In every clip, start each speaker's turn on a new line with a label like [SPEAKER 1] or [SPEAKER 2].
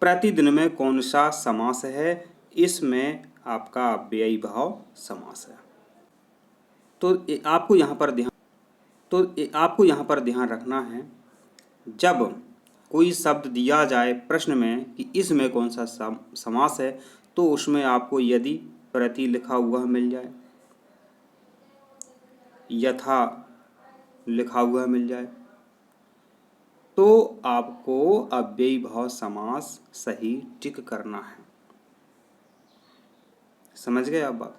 [SPEAKER 1] प्रतिदिन में कौन सा समास है? इसमें आपका अव्ययी भाव समास है। तो आपको यहाँ पर ध्यान रखना है, जब कोई शब्द दिया जाए प्रश्न में कि इसमें कौन सा समास है, तो उसमें आपको यदि प्रति लिखा हुआ मिल जाए, यथा लिखा हुआ मिल जाए, तो आपको अव्ययी भाव समास सही टिक करना है। समझ गए आप बात?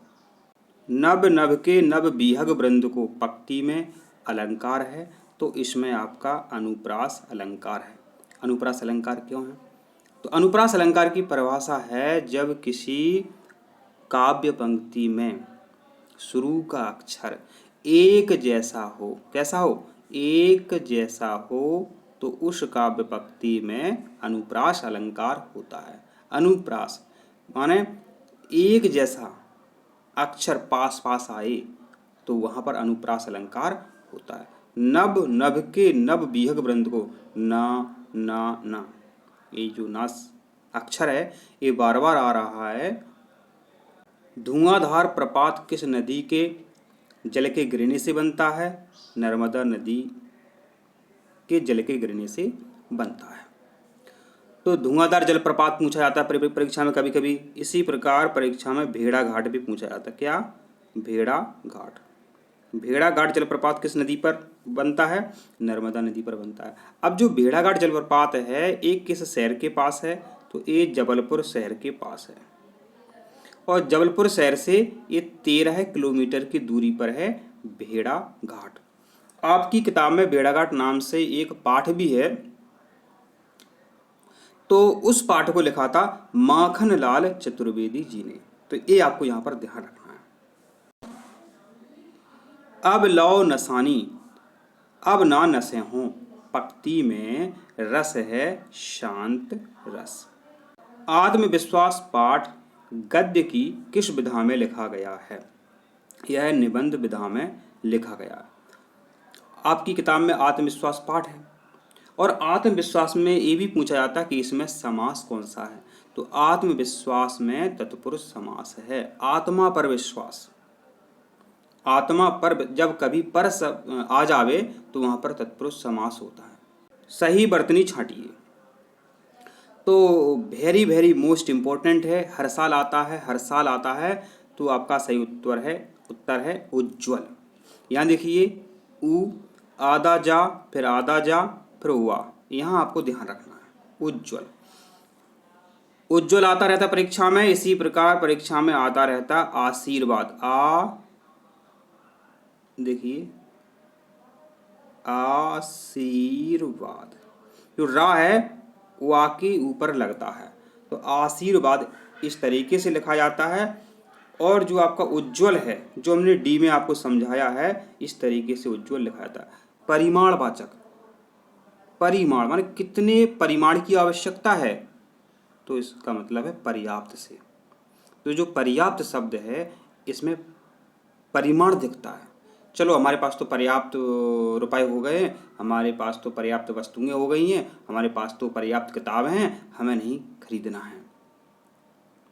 [SPEAKER 1] नभ नभ के नभ बीहग वृंद को पंक्ति में अलंकार है, तो इसमें आपका अनुप्रास अलंकार है। अनुप्रास अलंकार क्यों है? तो अनुप्रास अलंकार की परिभाषा है, जब किसी काव्य पंक्ति में शुरू का अक्षर एक जैसा हो, कैसा हो? एक जैसा हो, तो उस काव्य पंक्ति में अनुप्रास अलंकार होता है। अनुप्रास माने एक जैसा अक्षर पास पास आए, तो वहाँ पर अनुप्रास अलंकार होता है। नभ नभ के नभ बीहग वृंद को ना ना ना, ये जो नास अक्षर है ये बार बार आ रहा है। धुआंधार प्रपात किस नदी के जल के गिरने से बनता है? नर्मदा नदी के जल के गिरने से बनता है। तो धुआंधार जलप्रपात पूछा जाता है परीक्षा में कभी कभी। इसी प्रकार परीक्षा में भेड़ा घाट भी पूछा जाता है। क्या? भेड़ा घाट। भेड़ा घाट जलप्रपात किस नदी पर बनता है? नर्मदा नदी पर बनता है। अब जो भेड़ा घाट जलप्रपात है ये किस शहर के पास है? तो ये जबलपुर शहर के पास है, और जबलपुर शहर से ये 13 किलोमीटर की दूरी पर है भेड़ा घाट। आपकी किताब में भेड़ा घाट नाम से एक पाठ भी है, तो उस पाठ को लिखा था माखनलाल चतुर्वेदी जी ने। तो ये आपको यहाँ पर ध्यान रखना है। अब लौ नसानी अब ना नसे हों, पंक्ति में रस है शांत रस। आत्मविश्वास पाठ गद्य की किस विधा में लिखा गया है? यह निबंध विधा में लिखा गया है। आपकी किताब में आत्मविश्वास पाठ है, और आत्मविश्वास में ये भी पूछा जाता है कि इसमें समास कौन सा है? तो आत्मविश्वास में तत्पुरुष समास है। आत्मा पर विश्वास, आत्मा पर जब कभी पर आ जावे तो वहां पर तत्पुरुष समास होता है। सही वर्तनी छांटिए, तो वेरी वेरी मोस्ट इम्पोर्टेंट है, हर साल आता है, हर साल आता है। तो आपका सही उत्तर है उज्ज्वल। यहाँ देखिए, उ आधा जा, फिर आधा जा, फिर हुआ, यहाँ आपको ध्यान रखना है। उज्ज्वल, उज्ज्वल आता रहता परीक्षा में। इसी प्रकार परीक्षा में आता रहता आशीर्वाद। देखिए आशीर्वाद, जो रा है वो आ के ऊपर लगता है, तो आशीर्वाद इस तरीके से लिखा जाता है। और जो आपका उज्ज्वल है, जो हमने डी में आपको समझाया है, इस तरीके से उज्ज्वल लिखा जाता है। परिमाणवाचक, परिमाण माने कितने परिमाण की आवश्यकता है, तो इसका मतलब है पर्याप्त से। तो जो पर्याप्त शब्द है इसमें परिमाण दिखता है। चलो, हमारे पास तो पर्याप्त रुपए हो गए, हमारे पास तो पर्याप्त वस्तुएं हो गई हैं, हमारे पास तो पर्याप्त किताबें हैं, हमें नहीं खरीदना है।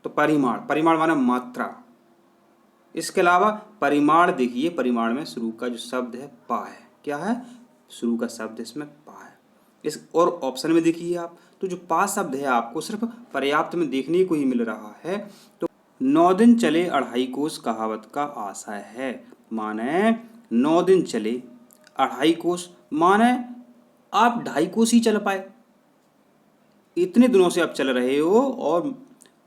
[SPEAKER 1] तो परिमाण, परिमाण माना मात्रा। इसके अलावा परिमाण देखिए, परिमाण में शुरू का जो शब्द है पा है। क्या है? शुरू का शब्द इसमें पा है। इस और ऑप्शन में देखिए आप, तो जो पा शब्द है आपको सिर्फ पर्याप्त में देखने को ही मिल रहा है। तो 9 दिन चले 2.5 कोस कहावत का आशय है, माने 9 दिन चले 2.5 कोस, माने आप 2.5 कोस ही चल पाए। इतने दिनों से आप चल रहे हो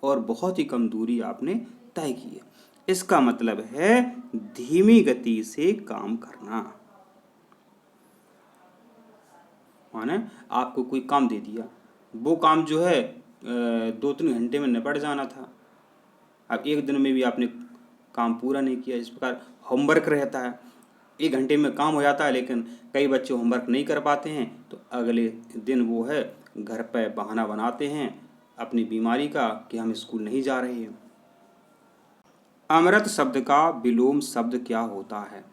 [SPEAKER 1] और बहुत ही कम दूरी आपने तय की है। इसका मतलब है धीमी गति से काम करना। माने आपको कोई काम दे दिया, वो काम जो है 2-3 घंटे में निपट जाना था, अब 1 दिन में भी आपने काम पूरा नहीं किया। इस प्रकार होमवर्क रहता है, 1 घंटे में काम हो जाता है, लेकिन कई बच्चे होमवर्क नहीं कर पाते हैं, तो अगले दिन वो है घर पर बहाना बनाते हैं अपनी बीमारी का कि हम स्कूल नहीं जा रहे हैं। अमृत शब्द का विलोम शब्द क्या होता है?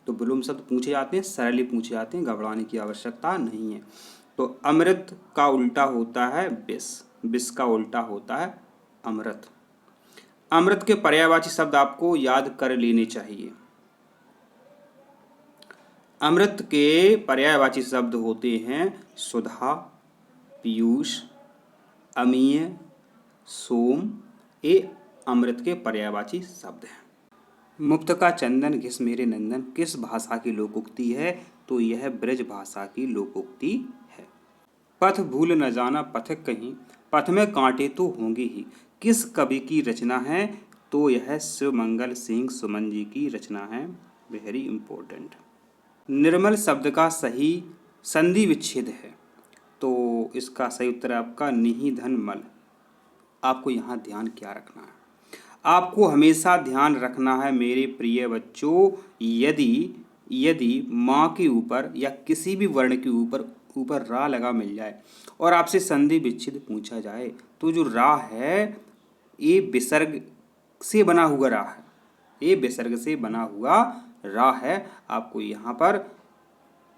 [SPEAKER 1] तो विलोम शब्द पूछे जाते हैं, सरल ही पूछे जाते हैं, घबराने की आवश्यकता नहीं है। तो अमृत का उल्टा होता है विष। विष का उल्टा होता है अमृत। अमृत के पर्यायवाची शब्द आपको याद कर लेने चाहिए। अमृत के पर्यायवाची शब्द होते हैं सुधा, पीयूष, अमीय, सोम। ये अमृत के पर्यायवाची शब्द हैं। मुक्त का चंदन घिस मेरे नंदन किस भाषा की लोकोक्ति है? तो यह ब्रज भाषा की लोकोक्ति है। पथ भूल न जाना पथिक कहीं, पथ में कांटे तो होंगे ही, किस कवि की रचना है? तो यह शिवमंगल सिंह सुमन जी की रचना है। Very important. निर्मल शब्द का सही संधि विच्छेद है, तो इसका सही उत्तर है आपका निहिधन मल। आपको यहाँ ध्यान क्या रखना है? आपको हमेशा ध्यान रखना है मेरे प्रिय बच्चों, यदि माँ के ऊपर या किसी भी वर्ण के ऊपर रा लगा मिल जाए और आपसे संधि विच्छेद पूछा जाए, तो जो रा है ये विसर्ग से बना हुआ रा है, ये विसर्ग से बना हुआ रा है। आपको यहाँ पर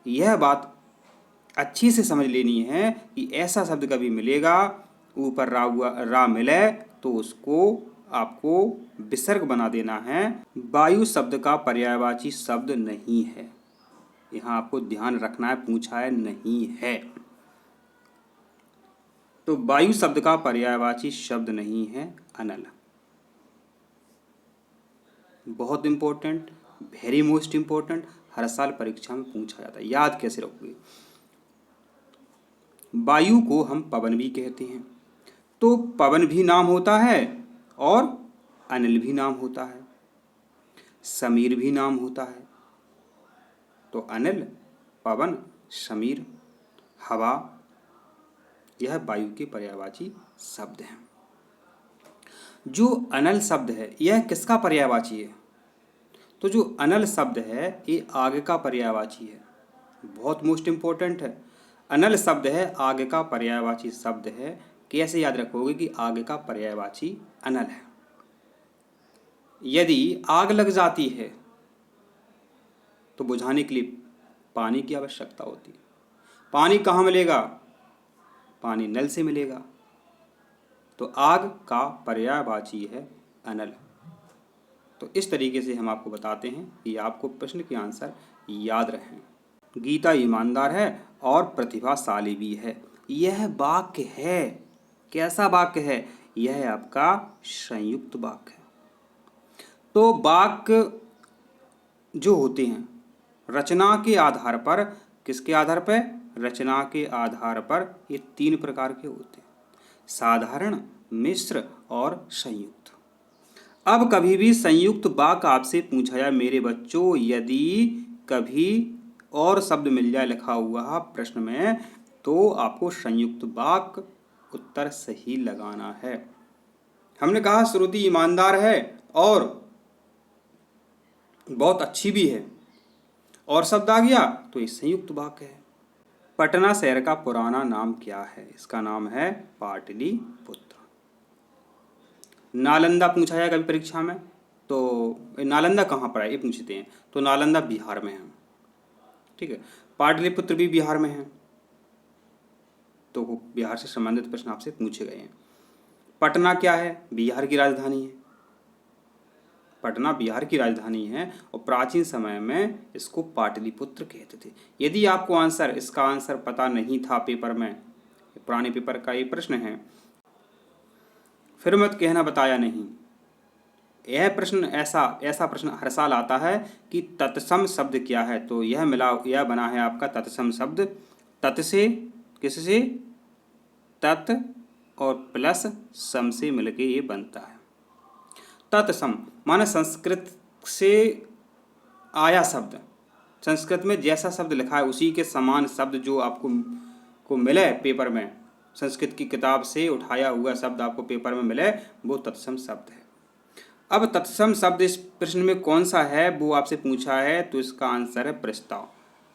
[SPEAKER 1] यह बात अच्छी से समझ लेनी है कि ऐसा शब्द कभी मिलेगा ऊपर रा मिले तो उसको आपको विसर्ग बना देना है। वायु शब्द का पर्यायवाची शब्द नहीं है, यहाँ आपको ध्यान रखना है, पूछा है नहीं है। तो वायु शब्द का पर्यायवाची शब्द नहीं है अनल। बहुत इंपॉर्टेंट, वेरी मोस्ट इंपॉर्टेंट, हर साल परीक्षा में पूछा जाता है। याद कैसे रखोगे? वायु को हम पवन भी कहते हैं, तो पवन भी नाम होता है और अनिल भी नाम होता है, समीर भी नाम होता है। तो अनिल, पवन, समीर, हवा, यह वायु के पर्यायवाची शब्द हैं। जो अनल शब्द है यह किसका पर्यायवाची है? तो जो अनल शब्द है ये आगे का पर्यायवाची है। बहुत मोस्ट इंपॉर्टेंट है। अनल शब्द है आगे का पर्यायवाची शब्द है। कैसे याद रखोगे कि आगे का पर्यायवाची अनल है? यदि आग लग जाती है तो बुझाने के लिए पानी की आवश्यकता होती है। पानी कहाँ मिलेगा? पानी नल से मिलेगा। तो आग का पर्यायवाची है अनल। तो इस तरीके से हम आपको बताते हैं कि आपको प्रश्न के आंसर याद रहें। गीता ईमानदार है और प्रतिभाशाली भी है। यह वाक्य है, कैसा वाक्य है? यह आपका संयुक्त वाक्य है। तो वाक्य जो होते हैं रचना के आधार पर, किसके आधार पर? रचना के आधार पर ये 3 प्रकार के होते हैं, साधारण, मिश्र और संयुक्त। अब कभी भी संयुक्त वाक्य आपसे पूछा जाए मेरे बच्चों, यदि कभी और शब्द मिल जाए लिखा हुआ प्रश्न में, तो आपको संयुक्त वाक्य उत्तर सही लगाना है। हमने कहा श्रुति ईमानदार है और बहुत अच्छी भी है, और शब्द आ गया तो ये संयुक्त वाक्य है। पटना शहर का पुराना नाम क्या है? इसका नाम है पाटलिपुत्र। नालंदा पूछा जाए कभी परीक्षा में, तो नालंदा कहाँ पर है ये पूछते हैं, तो नालंदा बिहार में है। ठीक है, पाटलिपुत्र भी बिहार में है, तो बिहार से संबंधित प्रश्न आपसे पूछे गए हैं। पटना क्या है? बिहार की राजधानी है। पटना बिहार की राजधानी है और प्राचीन समय में इसको पाटलिपुत्र कहते थे। यदि आपको इसका आंसर पता नहीं था पेपर में, पुराने पेपर का ये प्रश्न है, फिर मत कहना बताया नहीं। यह प्रश्न ऐसा प्रश्न हर साल आता है कि तत्सम शब्द क्या है? तो यह बना है आपका तत्सम शब्द। तत् से, किससे? तत् और प्लस सम से मिलके ये बनता है तत्सम। माने संस्कृत से आया शब्द, संस्कृत में जैसा शब्द लिखा है उसी के समान शब्द जो आपको मिले पेपर में, संस्कृत की किताब से उठाया हुआ शब्द आपको पेपर में मिले, वो तत्सम शब्द है। अब तत्सम शब्द इस प्रश्न में कौन सा है वो आपसे पूछा है, तो इसका आंसर है प्रस्ताव।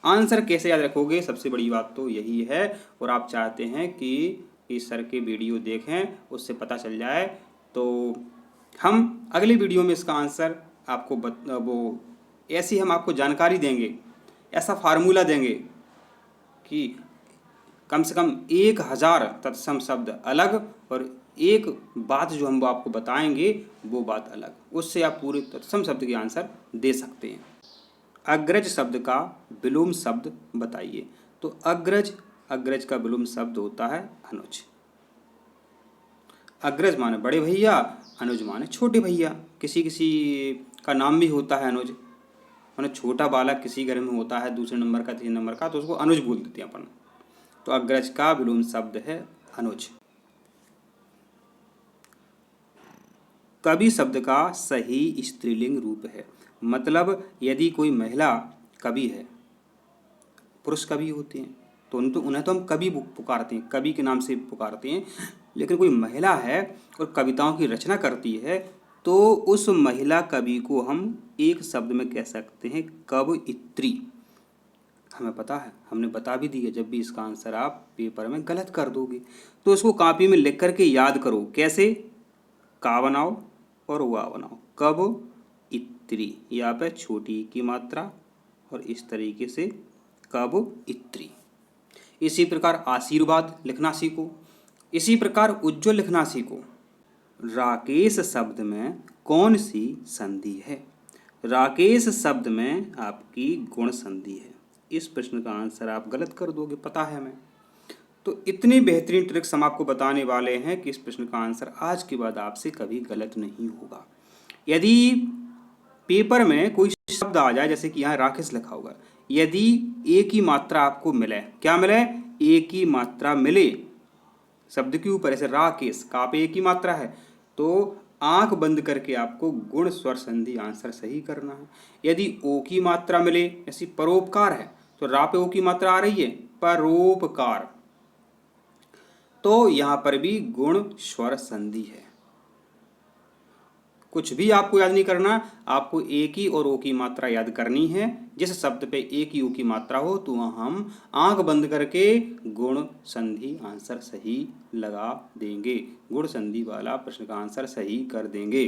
[SPEAKER 1] आंसर कैसे याद रखोगे? सबसे बड़ी बात तो यही है, और आप चाहते हैं कि इस सर के वीडियो देखें, उससे पता चल जाए, तो हम अगले वीडियो में इसका आंसर आपको ऐसी हम आपको जानकारी देंगे, ऐसा फार्मूला देंगे कि कम से कम 1000 तत्सम शब्द अलग और एक बात जो हम आपको बताएंगे वो बात अलग, उससे आप पूरे तत्सम शब्द के आंसर दे सकते हैं। अग्रज शब्द का विलोम शब्द बताइए। तो अग्रज का विलोम शब्द होता है अनुज। अग्रज माने बड़े भैया, अनुज माने छोटे भैया। किसी किसी का नाम भी होता है अनुज, माने छोटा बालक किसी घर में होता है, दूसरे नंबर का, तीसरे नंबर का, तो उसको अनुज बोल देते हैं अपन। तो अग्रज का विलोम शब्द है अनुज। कवि शब्द का सही स्त्रीलिंग रूप है। मतलब यदि कोई महिला कवि है, पुरुष कवि होते हैं तो उन्हें तो हम कवि पुकारते हैं, कवि के नाम से पुकारते हैं। लेकिन कोई महिला है और कविताओं की रचना करती है तो उस महिला कवि को हम एक शब्द में कह सकते हैं कवयित्री। हमें पता है, हमने बता भी दी है। जब भी इसका आंसर आप पेपर में गलत कर दोगे तो इसको कॉपी में लिख करके याद करो। कैसे? का बनाओ और वा बनाओ, कवयित्री। यहाँ पे छोटी की मात्रा और इस तरीके से कवयित्री। इसी प्रकार आशीर्वाद लिखना सीखो। इसी प्रकार उज्ज्वल लिखना सीखो। राकेश शब्द में कौन सी संधि है? राकेश शब्द में आपकी गुण संधि है। इस प्रश्न का आंसर आप गलत कर दोगे, पता है हमें। तो इतनी बेहतरीन ट्रिक्स हम आपको बताने वाले हैं कि इस प्रश्न का आंसर आज के बाद आपसे कभी गलत नहीं होगा। यदि पेपर में कोई शब्द आ जाए, जैसे कि यहाँ राकेश लिखा होगा, यदि एक ही मात्रा आपको मिले, क्या मिले? एक ही मात्रा मिले शब्द के ऊपर, ऐसे राकेश, का पे एक ही मात्रा है, तो आंख बंद करके आपको गुण स्वर संधि आंसर सही करना है। यदि ओ की मात्रा मिले, ऐसी परोपकार है, तो रा पे ओ की मात्रा आ रही है, परोपकार, तो यहां पर भी गुण स्वर संधि है। कुछ भी आपको याद नहीं करना, आपको एक ही और ओ की मात्रा याद करनी है। जिस शब्द पे एक ही ओ की मात्रा हो तो वहां हम आंख बंद करके गुण संधि आंसर सही लगा देंगे, गुण संधि वाला प्रश्न का आंसर सही कर देंगे।